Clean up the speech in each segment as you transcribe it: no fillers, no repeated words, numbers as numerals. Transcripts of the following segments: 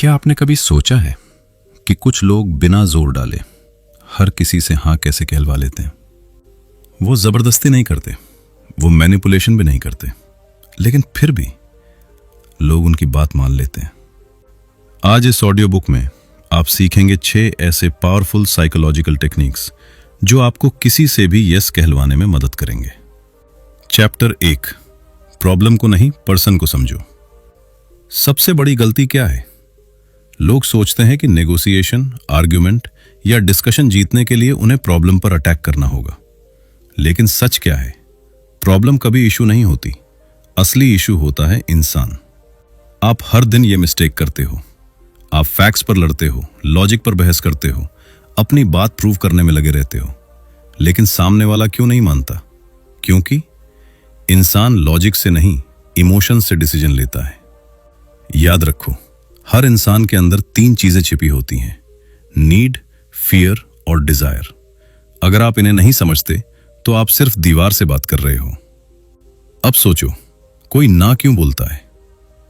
क्या आपने कभी सोचा है कि कुछ लोग बिना जोर डाले हर किसी से हाँ कैसे कहलवा लेते हैं? वो जबरदस्ती नहीं करते, वो मैनिपुलेशन भी नहीं करते, लेकिन फिर भी लोग उनकी बात मान लेते हैं। आज इस ऑडियो बुक में आप सीखेंगे 6 ऐसे पावरफुल साइकोलॉजिकल टेक्निक्स जो आपको किसी से भी यस कहलवाने में मदद करेंगे। चैप्टर 1, प्रॉब्लम को नहीं पर्सन को समझो। सबसे बड़ी गलती क्या है? लोग सोचते हैं कि नेगोशिएशन, आर्ग्यूमेंट या डिस्कशन जीतने के लिए उन्हें प्रॉब्लम पर अटैक करना होगा। लेकिन सच क्या है? प्रॉब्लम कभी इशू नहीं होती, असली इशू होता है इंसान। आप हर दिन ये मिस्टेक करते हो। आप फैक्ट्स पर लड़ते हो, लॉजिक पर बहस करते हो, अपनी बात प्रूव करने में लगे रहते हो, लेकिन सामने वाला क्यों नहीं मानता? क्योंकि इंसान लॉजिक से नहीं, इमोशन से डिसीजन लेता है। याद रखो, हर इंसान के अंदर 3 चीजें छिपी होती हैं: नीड, फियर और डिजायर। अगर आप इन्हें नहीं समझते तो आप सिर्फ दीवार से बात कर रहे हो। अब सोचो, कोई ना क्यों बोलता है?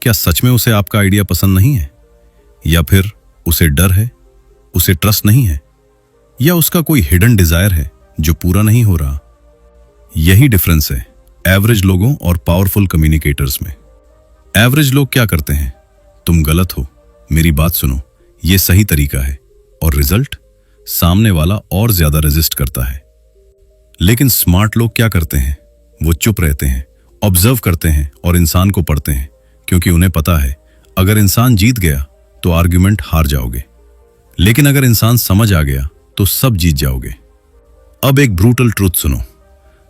क्या सच में उसे आपका आइडिया पसंद नहीं है? या फिर उसे डर है, उसे ट्रस्ट नहीं है, या उसका कोई हिडन डिजायर है जो पूरा नहीं हो रहा? यही डिफरेंस है एवरेज लोगों और पावरफुल कम्युनिकेटर्स में। एवरेज लोग क्या करते हैं? तुम गलत हो, मेरी बात सुनो, यह सही तरीका है, और रिजल्ट? सामने वाला और ज्यादा रेजिस्ट करता है। लेकिन स्मार्ट लोग क्या करते हैं? वो चुप रहते हैं, ऑब्जर्व करते हैं और इंसान को पढ़ते हैं, क्योंकि उन्हें पता है अगर इंसान जीत गया तो आर्ग्यूमेंट हार जाओगे, लेकिन अगर इंसान समझ आ गया तो सब जीत जाओगे। अब एक ब्रूटल ट्रूथ सुनो,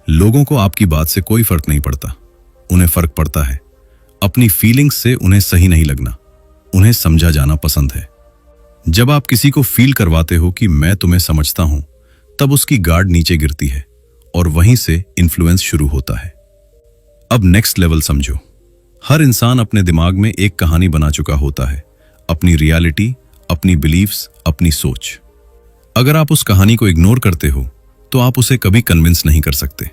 लोगों को आपकी बात से कोई फर्क नहीं पड़ता। उन्हें फर्क पड़ता है अपनी फीलिंग्स से। उन्हें सही नहीं लगना, उन्हें समझा जाना पसंद है। जब आप किसी को फील करवाते हो कि मैं तुम्हें समझता हूं, तब उसकी गार्ड नीचे गिरती है और वहीं से इन्फ्लुएंस शुरू होता है। अब नेक्स्ट लेवल समझो। हर इंसान अपने दिमाग में एक कहानी बना चुका होता है, अपनी रियलिटी, अपनी बिलीव्स, अपनी सोच। अगर आप उस कहानी को इग्नोर करते हो तो आप उसे कभी कन्विंस नहीं कर सकते।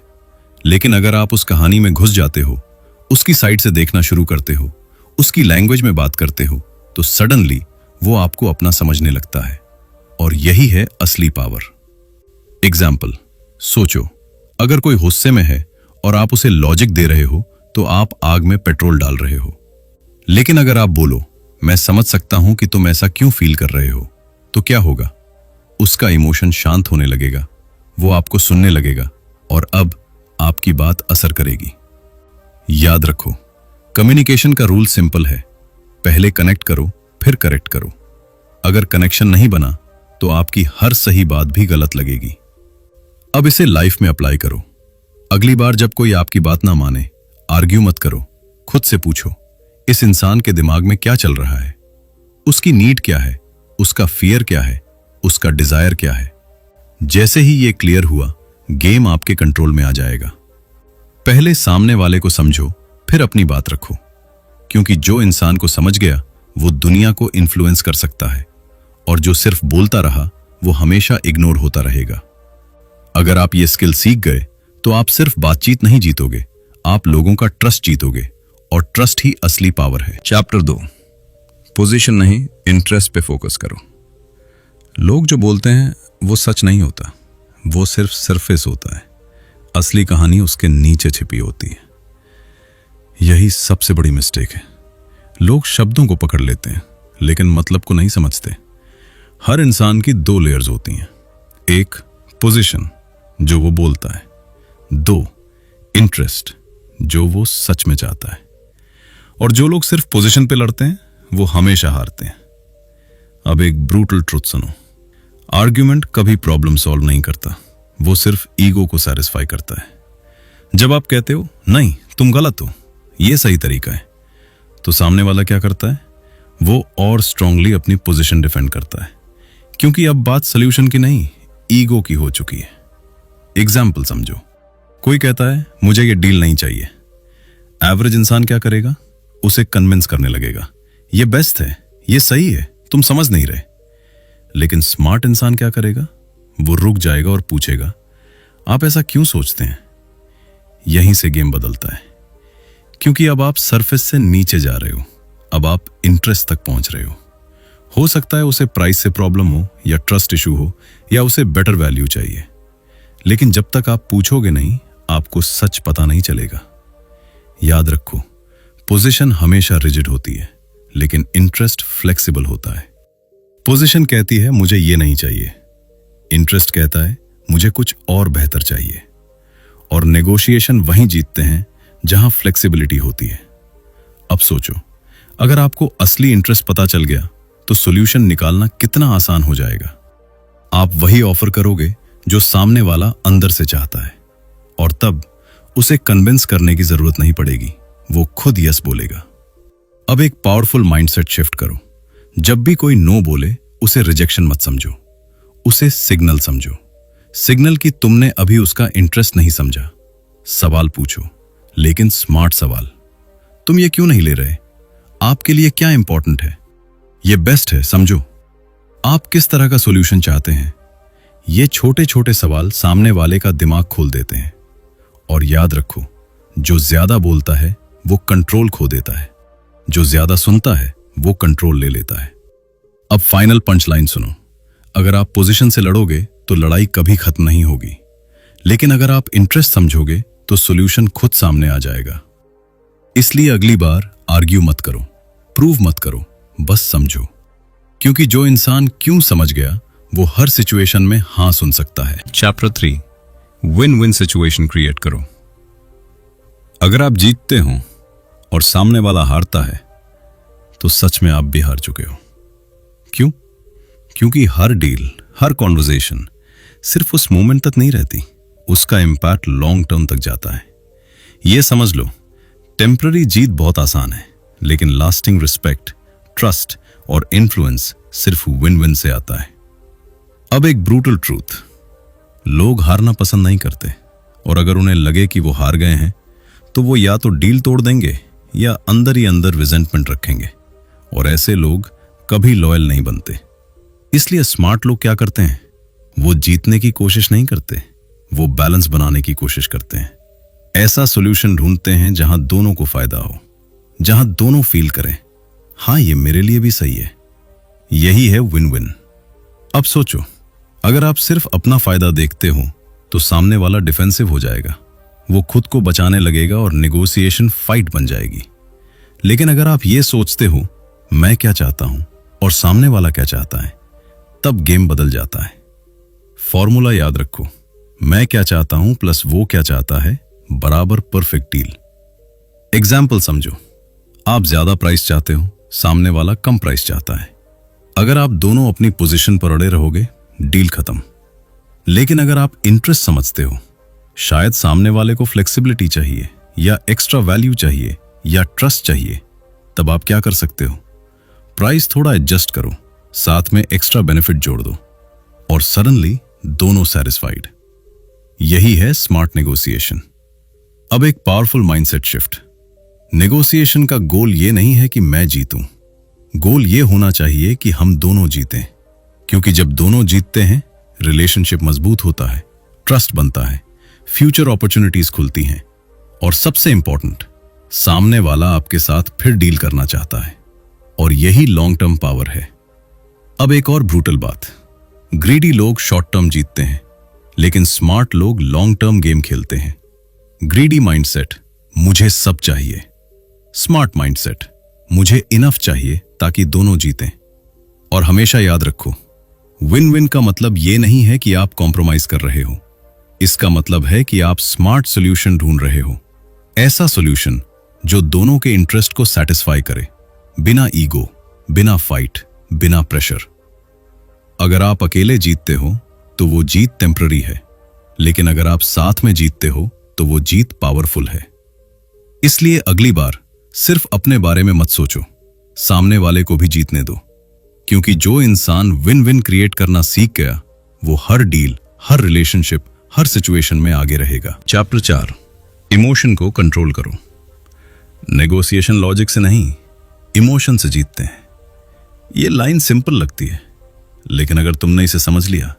लेकिन अगर आप उस कहानी में घुस जाते हो, उसकी साइड से देखना शुरू करते हो, उसकी लैंग्वेज में बात करते हो, तो सडनली वो आपको अपना समझने लगता है। और यही है असली पावर। एग्जाम्पल सोचो, अगर कोई गुस्से में है और आप उसे लॉजिक दे रहे हो तो आप आग में पेट्रोल डाल रहे हो। लेकिन अगर आप बोलो, मैं समझ सकता हूं कि तुम ऐसा क्यों फील कर रहे हो, तो क्या होगा? उसका इमोशन शांत होने लगेगा, वो आपको सुनने लगेगा, और अब आपकी बात असर करेगी। याद रखो, कम्युनिकेशन का रूल सिंपल है, पहले कनेक्ट करो, फिर करेक्ट करो। अगर कनेक्शन नहीं बना तो आपकी हर सही बात भी गलत लगेगी। अब इसे लाइफ में अप्लाई करो। अगली बार जब कोई आपकी बात ना माने, आर्ग्यू मत करो। खुद से पूछो, इस इंसान के दिमाग में क्या चल रहा है? उसकी नीड क्या है? उसका फियर क्या है? उसका डिजायर क्या है? जैसे ही ये क्लियर हुआ, गेम आपके कंट्रोल में आ जाएगा। पहले सामने वाले को समझो, फिर अपनी बात रखो, क्योंकि जो इंसान को समझ गया वो दुनिया को इन्फ्लुएंस कर सकता है, और जो सिर्फ बोलता रहा वो हमेशा इग्नोर होता रहेगा। अगर आप ये स्किल सीख गए तो आप सिर्फ बातचीत नहीं जीतोगे, आप लोगों का ट्रस्ट जीतोगे, और ट्रस्ट ही असली पावर है। चैप्टर 2, पोजीशन नहीं, इंटरेस्ट पे फोकस करो। लोग जो बोलते हैं वो सच नहीं होता, वो सिर्फ सरफेस होता है। असली कहानी उसके नीचे छिपी होती है। यही सबसे बड़ी मिस्टेक है। लोग शब्दों को पकड़ लेते हैं लेकिन मतलब को नहीं समझते। हर इंसान की 2 लेयर्स होती हैं। 1, पोजीशन, जो वो बोलता है। 2, इंटरेस्ट, जो वो सच में चाहता है। और जो लोग सिर्फ पोजीशन पे लड़ते हैं वो हमेशा हारते हैं। अब एक ब्रूटल ट्रुथ सुनो, आर्ग्यूमेंट कभी प्रॉब्लम सॉल्व नहीं करता, वो सिर्फ ईगो को सैटिस्फाई करता है। जब आप कहते हो नहीं तुम गलत हो, ये सही तरीका है, तो सामने वाला क्या करता है? वो और स्ट्रांगली अपनी पोजीशन डिफेंड करता है, क्योंकि अब बात सॉल्यूशन की नहीं, ईगो की हो चुकी है। एग्जाम्पल समझो, कोई कहता है मुझे ये डील नहीं चाहिए। एवरेज इंसान क्या करेगा? उसे कन्विंस करने लगेगा, ये बेस्ट है, ये सही है, तुम समझ नहीं रहे। लेकिन स्मार्ट इंसान क्या करेगा? वो रुक जाएगा और पूछेगा, आप ऐसा क्यों सोचते हैं? यहीं से गेम बदलता है, क्योंकि अब आप सरफेस से नीचे जा रहे हो, अब आप इंटरेस्ट तक पहुंच रहे हो। हो सकता है उसे प्राइस से प्रॉब्लम हो या ट्रस्ट इशू हो या उसे बेटर वैल्यू चाहिए, लेकिन जब तक आप पूछोगे नहीं आपको सच पता नहीं चलेगा। याद रखो, पोजीशन हमेशा रिजिड होती है लेकिन इंटरेस्ट फ्लेक्सिबल होता है। पोजीशन कहती है मुझे ये नहीं चाहिए, इंटरेस्ट कहता है मुझे कुछ और बेहतर चाहिए। और नेगोशिएशन वहीं जीतते हैं जहां फ्लेक्सिबिलिटी होती है। अब सोचो, अगर आपको असली इंटरेस्ट पता चल गया तो सॉल्यूशन निकालना कितना आसान हो जाएगा। आप वही ऑफर करोगे जो सामने वाला अंदर से चाहता है, और तब उसे कन्विंस करने की जरूरत नहीं पड़ेगी, वो खुद यस बोलेगा। अब एक पावरफुल माइंडसेट शिफ्ट करो। जब भी कोई नो बोले उसे रिजेक्शन मत समझो, उसे सिग्नल समझो। सिग्नल कि तुमने अभी उसका इंटरेस्ट नहीं समझा। सवाल पूछो, लेकिन स्मार्ट सवाल। तुम ये क्यों नहीं ले रहे? आपके लिए क्या इंपॉर्टेंट है? ये बेस्ट है, समझो। आप किस तरह का सॉल्यूशन चाहते हैं? ये छोटे छोटे सवाल सामने वाले का दिमाग खोल देते हैं। और याद रखो, जो ज्यादा बोलता है वो कंट्रोल खो देता है, जो ज्यादा सुनता है वो कंट्रोल ले लेता है। अब फाइनल पंच लाइन सुनो। अगर आप पोजीशन से लड़ोगे तो लड़ाई कभी खत्म नहीं होगी, लेकिन अगर आप इंटरेस्ट समझोगे तो सॉल्यूशन खुद सामने आ जाएगा। इसलिए अगली बार आर्ग्यू मत करो, प्रूव मत करो, बस समझो। क्योंकि जो इंसान क्यों समझ गया वो हर सिचुएशन में हाँ सुन सकता है। Chapter 3, win win situation create करो। अगर आप जीतते हो और सामने वाला हारता है तो सच में आप भी हार चुके हो। क्यों? क्योंकि हर डील, हर कॉन्वर्सेशन सिर्फ उस मोमेंट तक नहीं रहती, उसका इंपैक्ट लॉन्ग टर्म तक जाता है। यह समझ लो, टेम्पररी जीत बहुत आसान है, लेकिन लास्टिंग रिस्पेक्ट, ट्रस्ट और इन्फ्लुएंस सिर्फ विन विन से आता है। अब एक ब्रूटल ट्रूथ, लोग हारना पसंद नहीं करते, और अगर उन्हें लगे कि वो हार गए हैं तो वो या तो डील तोड़ देंगे या अंदर ही अंदर रिजेंटमेंट रखेंगे, और ऐसे लोग कभी लॉयल नहीं बनते। इसलिए स्मार्ट लोग क्या करते हैं? वो जीतने की कोशिश नहीं करते, वो बैलेंस बनाने की कोशिश करते हैं। ऐसा सॉल्यूशन ढूंढते हैं जहां दोनों को फायदा हो, जहां दोनों फील करें हाँ ये मेरे लिए भी सही है। यही है विन विन। अब सोचो, अगर आप सिर्फ अपना फायदा देखते हो तो सामने वाला डिफेंसिव हो जाएगा, वो खुद को बचाने लगेगा और नेगोशिएशन फाइट बन जाएगी। लेकिन अगर आप ये सोचते हो मैं क्या चाहता हूं और सामने वाला क्या चाहता है, तब गेम बदल जाता है। फॉर्मूला याद रखो, मैं क्या चाहता हूं प्लस वो क्या चाहता है बराबर परफेक्ट डील। एग्जाम्पल समझो, आप ज्यादा प्राइस चाहते हो, सामने वाला कम प्राइस चाहता है। अगर आप दोनों अपनी पोजीशन पर अड़े रहोगे, डील खत्म। लेकिन अगर आप इंटरेस्ट समझते हो, शायद सामने वाले को फ्लेक्सिबिलिटी चाहिए या एक्स्ट्रा वैल्यू चाहिए या ट्रस्ट चाहिए, तब आप क्या कर सकते हो? प्राइस थोड़ा एडजस्ट करो, साथ में एक्स्ट्रा बेनिफिट जोड़ दो, और सडनली दोनों सैटिस्फाइड। यही है स्मार्ट नेगोशिएशन। अब एक पावरफुल माइंडसेट शिफ्ट। नेगोशिएशन का गोल ये नहीं है कि मैं जीतूं, गोल ये होना चाहिए कि हम दोनों जीतें। क्योंकि जब दोनों जीतते हैं, रिलेशनशिप मजबूत होता है, ट्रस्ट बनता है, फ्यूचर अपॉर्चुनिटीज खुलती हैं, और सबसे इंपॉर्टेंट, सामने वाला आपके साथ फिर डील करना चाहता है। और यही लॉन्ग टर्म पावर है। अब एक और ब्रूटल बात, ग्रीडी लोग शॉर्ट टर्म जीतते हैं, लेकिन स्मार्ट लोग लॉन्ग टर्म गेम खेलते हैं। ग्रीडी माइंडसेट, मुझे सब चाहिए। स्मार्ट माइंडसेट, मुझे इनफ चाहिए ताकि दोनों जीतें। और हमेशा याद रखो, विन विन का मतलब यह नहीं है कि आप कॉम्प्रोमाइज कर रहे हो, इसका मतलब है कि आप स्मार्ट सॉल्यूशन ढूंढ रहे हो। ऐसा सॉल्यूशन जो दोनों के इंटरेस्ट को सेटिस्फाई करे, बिना ईगो, बिना फाइट, बिना प्रेशर। अगर आप अकेले जीतते हो तो वो जीत टेम्पररी है, लेकिन अगर आप साथ में जीतते हो तो वो जीत पावरफुल है। इसलिए अगली बार सिर्फ अपने बारे में मत सोचो, सामने वाले को भी जीतने दो। क्योंकि जो इंसान विन विन क्रिएट करना सीख गया, वो हर डील, हर रिलेशनशिप, हर सिचुएशन में आगे रहेगा। चैप्टर 4, इमोशन को कंट्रोल करो। नेगोशिएशन लॉजिक से नहीं, इमोशन से जीतते हैं। ये लाइन सिंपल लगती है, लेकिन अगर तुमने इसे समझ लिया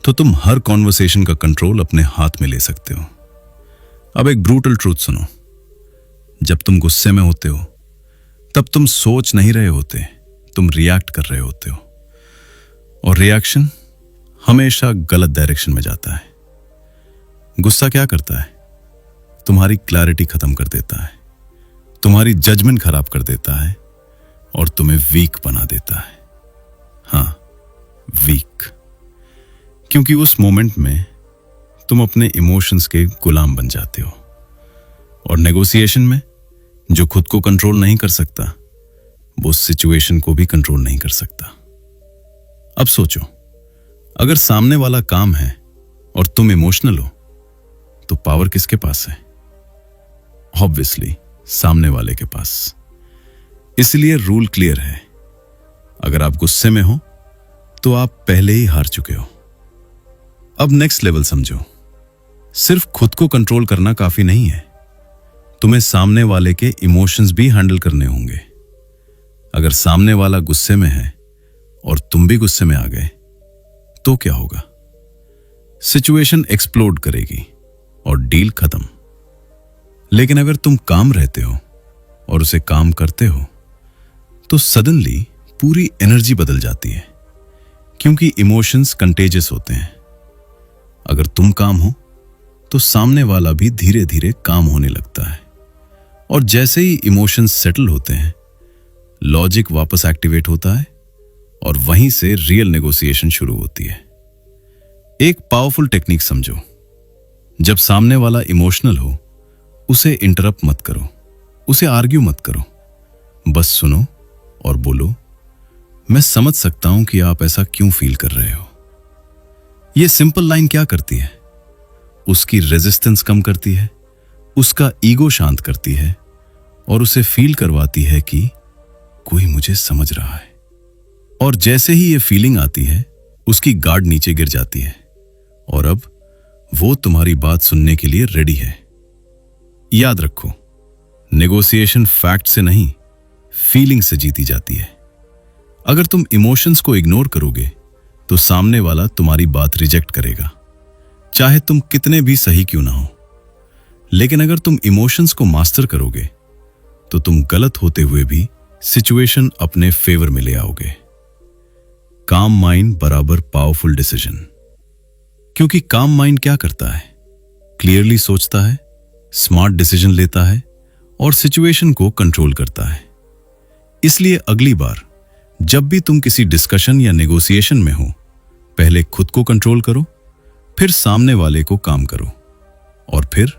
तो तुम हर कॉन्वर्सेशन का कंट्रोल अपने हाथ में ले सकते हो। अब एक ब्रूटल ट्रूथ सुनो, जब तुम गुस्से में होते हो तब तुम सोच नहीं रहे होते, तुम रिएक्ट कर रहे होते हो, और रिएक्शन हमेशा गलत डायरेक्शन में जाता है। गुस्सा क्या करता है? तुम्हारी क्लैरिटी खत्म कर देता है, तुम्हारी जजमेंट खराब कर देता है और तुम्हें वीक बना देता है। हाँ, वीक, क्योंकि उस मोमेंट में तुम अपने इमोशंस के गुलाम बन जाते हो। और नेगोशिएशन में जो खुद को कंट्रोल नहीं कर सकता, वो सिचुएशन को भी कंट्रोल नहीं कर सकता। अब सोचो, अगर सामने वाला काम है और तुम इमोशनल हो, तो पावर किसके पास है? ऑब्वियसली सामने वाले के पास। इसलिए रूल क्लियर है, अगर आप गुस्से में हो तो आप पहले ही हार चुके हो। अब नेक्स्ट लेवल समझो, सिर्फ खुद को कंट्रोल करना काफी नहीं है, तुम्हें सामने वाले के इमोशंस भी हैंडल करने होंगे। अगर सामने वाला गुस्से में है और तुम भी गुस्से में आ गए, तो क्या होगा? सिचुएशन एक्सप्लोड करेगी और डील खत्म। लेकिन अगर तुम काम रहते हो और उसे काम करते हो, तो सडनली पूरी एनर्जी बदल जाती है, क्योंकि इमोशंस कंटेजियस होते हैं। अगर तुम काम हो तो सामने वाला भी धीरे धीरे काम होने लगता है, और जैसे ही इमोशंस सेटल होते हैं, लॉजिक वापस एक्टिवेट होता है और वहीं से रियल नेगोशिएशन शुरू होती है। एक पावरफुल टेक्निक समझो, जब सामने वाला इमोशनल हो, उसे इंटरप्ट मत करो, उसे आर्ग्यू मत करो, बस सुनो और बोलो, मैं समझ सकता हूं कि आप ऐसा क्यों फील कर रहे हो। यह सिंपल लाइन क्या करती है? उसकी रेजिस्टेंस कम करती है, उसका ईगो शांत करती है और उसे फील करवाती है कि कोई मुझे समझ रहा है। और जैसे ही ये फीलिंग आती है, उसकी गार्ड नीचे गिर जाती है और अब वो तुम्हारी बात सुनने के लिए रेडी है। याद रखो, नेगोशिएशन फैक्ट से नहीं, फीलिंग से जीती जाती है। अगर तुम इमोशंस को इग्नोर करोगे तो सामने वाला तुम्हारी बात रिजेक्ट करेगा, चाहे तुम कितने भी सही क्यों ना हो। लेकिन अगर तुम इमोशंस को मास्टर करोगे तो तुम गलत होते हुए भी सिचुएशन अपने फेवर में ले आओगे। काम माइंड बराबर पावरफुल डिसीजन। क्योंकि काम माइंड क्या करता है? क्लियरली सोचता है, स्मार्ट डिसीजन लेता है और सिचुएशन को कंट्रोल करता है। इसलिए अगली बार जब भी तुम किसी डिस्कशन या नेगोशिएशन में हो, पहले खुद को कंट्रोल करो, फिर सामने वाले को काम करो, और फिर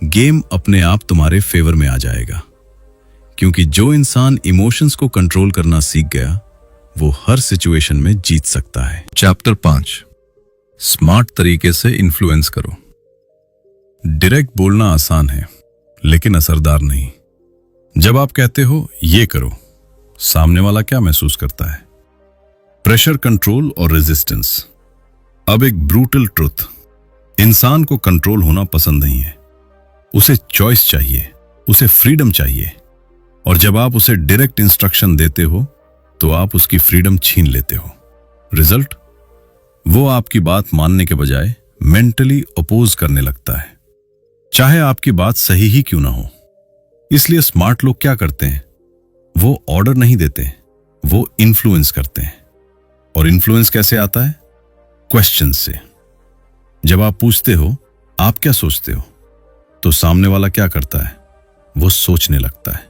गेम अपने आप तुम्हारे फेवर में आ जाएगा। क्योंकि जो इंसान इमोशंस को कंट्रोल करना सीख गया, वो हर सिचुएशन में जीत सकता है। चैप्टर 5, स्मार्ट तरीके से इन्फ्लुएंस करो। डायरेक्ट बोलना आसान है, लेकिन असरदार नहीं। जब आप कहते हो ये करो, सामने वाला क्या महसूस करता है? प्रेशर, कंट्रोल और रेजिस्टेंस। अब एक ब्रूटल ट्रुथ, इंसान को कंट्रोल होना पसंद नहीं है। उसे चॉइस चाहिए, उसे फ्रीडम चाहिए। और जब आप उसे डायरेक्ट इंस्ट्रक्शन देते हो तो आप उसकी फ्रीडम छीन लेते हो। रिजल्ट, वो आपकी बात मानने के बजाय मेंटली अपोज करने लगता है, चाहे आपकी बात सही ही क्यों ना हो। इसलिए स्मार्ट लोग क्या करते हैं? वो ऑर्डर नहीं देते, वो इन्फ्लुएंस करते हैं। और इन्फ्लुएंस कैसे आता है? क्वेश्चन से। जब आप पूछते हो आप क्या सोचते हो, तो सामने वाला क्या करता है? वो सोचने लगता है,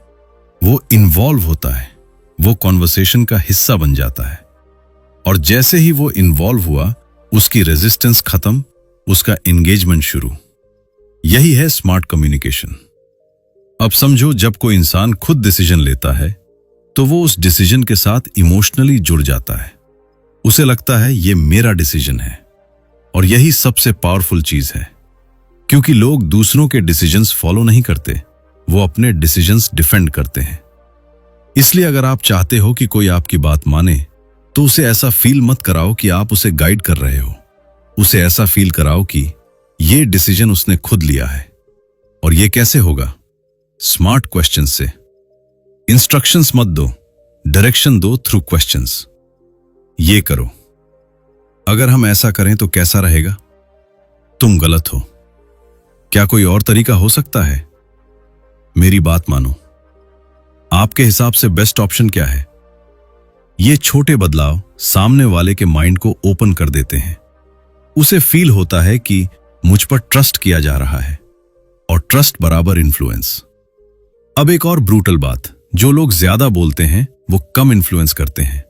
वो इन्वॉल्व होता है, वो कॉन्वर्सेशन का हिस्सा बन जाता है। और जैसे ही वो इन्वॉल्व हुआ, उसकी रेजिस्टेंस खत्म, उसका एंगेजमेंट शुरू। यही है स्मार्ट कम्युनिकेशन। अब समझो, जब कोई इंसान खुद डिसीजन लेता है तो वो उस डिसीजन के साथ इमोशनली जुड़ जाता है। उसे लगता है ये मेरा डिसीजन है। और यही सबसे पावरफुल चीज है, क्योंकि लोग दूसरों के डिसीजंस फॉलो नहीं करते, वो अपने डिसीजंस डिफेंड करते हैं। इसलिए अगर आप चाहते हो कि कोई आपकी बात माने, तो उसे ऐसा फील मत कराओ कि आप उसे गाइड कर रहे हो। उसे ऐसा फील कराओ कि ये डिसीजन उसने खुद लिया है। और ये कैसे होगा? स्मार्ट क्वेश्चन से। इंस्ट्रक्शंस मत दो, डायरेक्शन दो थ्रू क्वेश्चंस। ये करो, अगर हम ऐसा करें तो कैसा रहेगा? तुम गलत हो, क्या कोई और तरीका हो सकता है? मेरी बात मानो, आपके हिसाब से बेस्ट ऑप्शन क्या है? ये छोटे बदलाव सामने वाले के माइंड को ओपन कर देते हैं। उसे फील होता है कि मुझ पर ट्रस्ट किया जा रहा है, और ट्रस्ट बराबर इन्फ्लुएंस। अब एक और ब्रूटल बात, जो लोग ज्यादा बोलते हैं वो कम इन्फ्लुएंस करते हैं,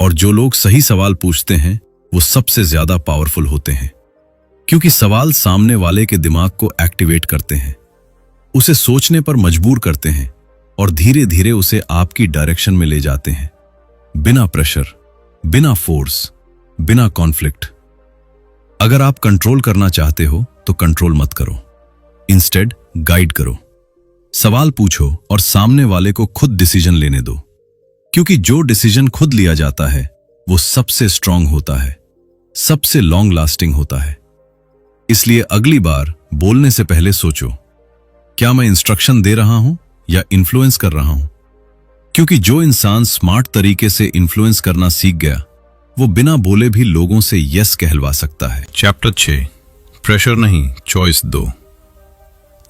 और जो लोग सही सवाल पूछते हैं वो सबसे ज्यादा पावरफुल होते हैं। क्योंकि सवाल सामने वाले के दिमाग को एक्टिवेट करते हैं, उसे सोचने पर मजबूर करते हैं, और धीरे धीरे उसे आपकी डायरेक्शन में ले जाते हैं, बिना प्रेशर, बिना फोर्स, बिना कॉन्फ्लिक्ट। अगर आप कंट्रोल करना चाहते हो तो कंट्रोल मत करो, इंस्टेड गाइड करो। सवाल पूछो और सामने वाले को खुद डिसीजन लेने दो, क्योंकि जो डिसीजन खुद लिया जाता है वो सबसे स्ट्रांग होता है, सबसे लॉन्ग लास्टिंग होता है। इसलिए अगली बार बोलने से पहले सोचो, क्या मैं इंस्ट्रक्शन दे रहा हूं या इन्फ्लुएंस कर रहा हूं? क्योंकि जो इंसान स्मार्ट तरीके से इन्फ्लुएंस करना सीख गया वो बिना बोले भी लोगों से यस कहलवा सकता है। चैप्टर 6, प्रेशर नहीं, चॉइस दो।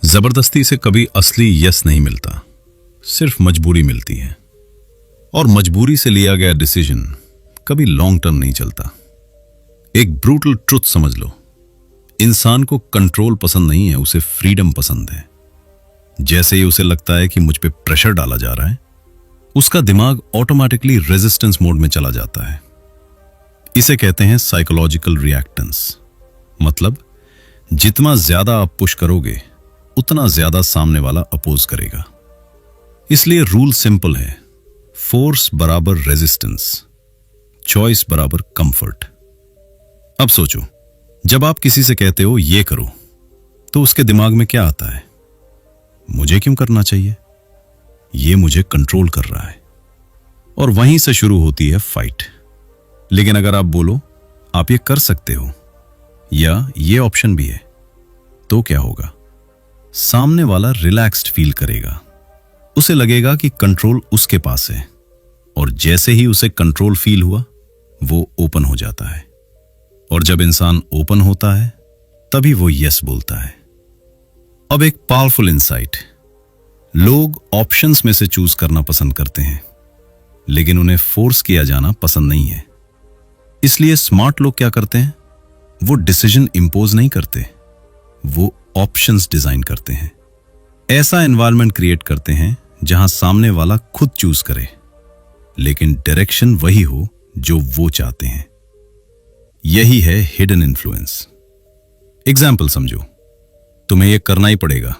जबरदस्ती से कभी असली यस नहीं मिलता, सिर्फ मजबूरी मिलती है, और मजबूरी से लिया गया डिसीजन कभी लॉन्ग टर्म नहीं चलता। एक ब्रूटल ट्रुथ समझ लो, इंसान को कंट्रोल पसंद नहीं है, उसे फ्रीडम पसंद है। जैसे ही उसे लगता है कि मुझ पे प्रेशर डाला जा रहा है, उसका दिमाग ऑटोमेटिकली रेजिस्टेंस मोड में चला जाता है। इसे कहते हैं साइकोलॉजिकल रिएक्टेंस। मतलब जितना ज्यादा आप पुश करोगे उतना ज्यादा सामने वाला अपोज करेगा। इसलिए रूल सिंपल है, फोर्स बराबर रेजिस्टेंस, चॉइस बराबर कंफर्ट। अब सोचो, जब आप किसी से कहते हो ये करो, तो उसके दिमाग में क्या आता है? मुझे क्यों करना चाहिए, ये मुझे कंट्रोल कर रहा है। और वहीं से शुरू होती है फाइट। लेकिन अगर आप बोलो आप ये कर सकते हो या ये ऑप्शन भी है, तो क्या होगा? सामने वाला रिलैक्स्ड फील करेगा, उसे लगेगा कि कंट्रोल उसके पास है, और जैसे ही उसे कंट्रोल फील हुआ वो ओपन हो जाता है। और जब इंसान ओपन होता है तभी वो यस बोलता है। अब एक पावरफुल इंसाइट, लोग ऑप्शंस में से चूज करना पसंद करते हैं, लेकिन उन्हें फोर्स किया जाना पसंद नहीं है। इसलिए स्मार्ट लोग क्या करते हैं? वो डिसीजन इंपोज नहीं करते, वो ऑप्शंस डिजाइन करते हैं। ऐसा एनवायरनमेंट क्रिएट करते हैं जहां सामने वाला खुद चूज करे, लेकिन डायरेक्शन वही हो जो वो चाहते हैं। यही है हिडन इन्फ्लुएंस। एग्जाम्पल समझो, तुम्हें यह करना ही पड़ेगा,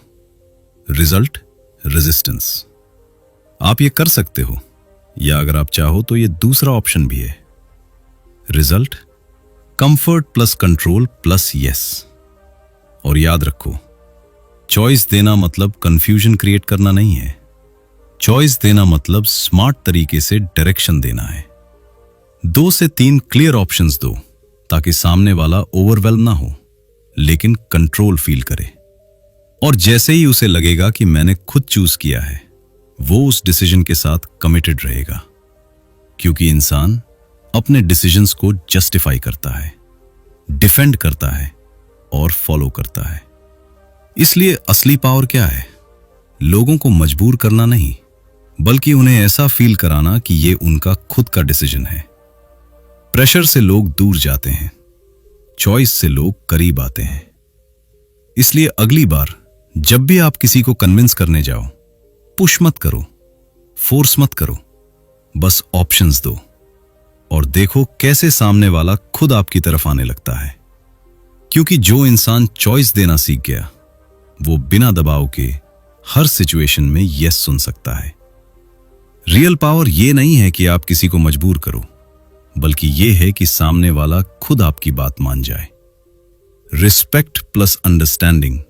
रिजल्ट रेजिस्टेंस। आप ये कर सकते हो, या अगर आप चाहो तो ये दूसरा ऑप्शन भी है, result comfort plus control plus yes. और याद रखो, चॉइस देना मतलब कंफ्यूजन क्रिएट करना नहीं है, चॉइस देना मतलब स्मार्ट तरीके से डायरेक्शन देना है। 2 से 3 क्लियर ऑप्शंस दो, ताकि सामने वाला ओवरवेल्म ना हो, लेकिन कंट्रोल फील करे। और जैसे ही उसे लगेगा कि मैंने खुद चूज किया है, वो उस डिसीजन के साथ कमिटेड रहेगा। क्योंकि इंसान अपने डिसीजंस को जस्टिफाई करता है, डिफेंड करता है और फॉलो करता है। इसलिए असली पावर क्या है? लोगों को मजबूर करना नहीं, बल्कि उन्हें ऐसा फील कराना कि ये उनका खुद का डिसीजन है। प्रेशर से लोग दूर जाते हैं, चॉइस से लोग करीब आते हैं। इसलिए अगली बार जब भी आप किसी को कन्विंस करने जाओ, पुश मत करो, फोर्स मत करो, बस ऑप्शंस दो, और देखो कैसे सामने वाला खुद आपकी तरफ आने लगता है। क्योंकि जो इंसान चॉइस देना सीख गया, वो बिना दबाव के हर सिचुएशन में यस सुन सकता है। रियल पावर ये नहीं है कि आप किसी को मजबूर करो, बल्कि ये है कि सामने वाला खुद आपकी बात मान जाए। Respect plus understanding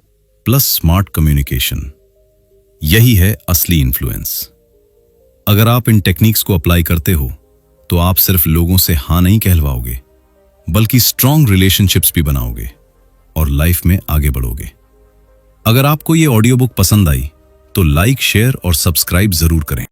plus smart communication, यही है असली इन्फ्लुएंस। अगर आप इन टेक्निक्स को अप्लाई करते हो तो आप सिर्फ लोगों से हाँ नहीं कहलवाओगे, बल्कि स्ट्रॉन्ग रिलेशनशिप्स भी बनाओगे और लाइफ में आगे बढ़ोगे। अगर आपको ये ऑडियो बुक पसंद आई तो लाइक, शेयर और सब्सक्राइब जरूर करें।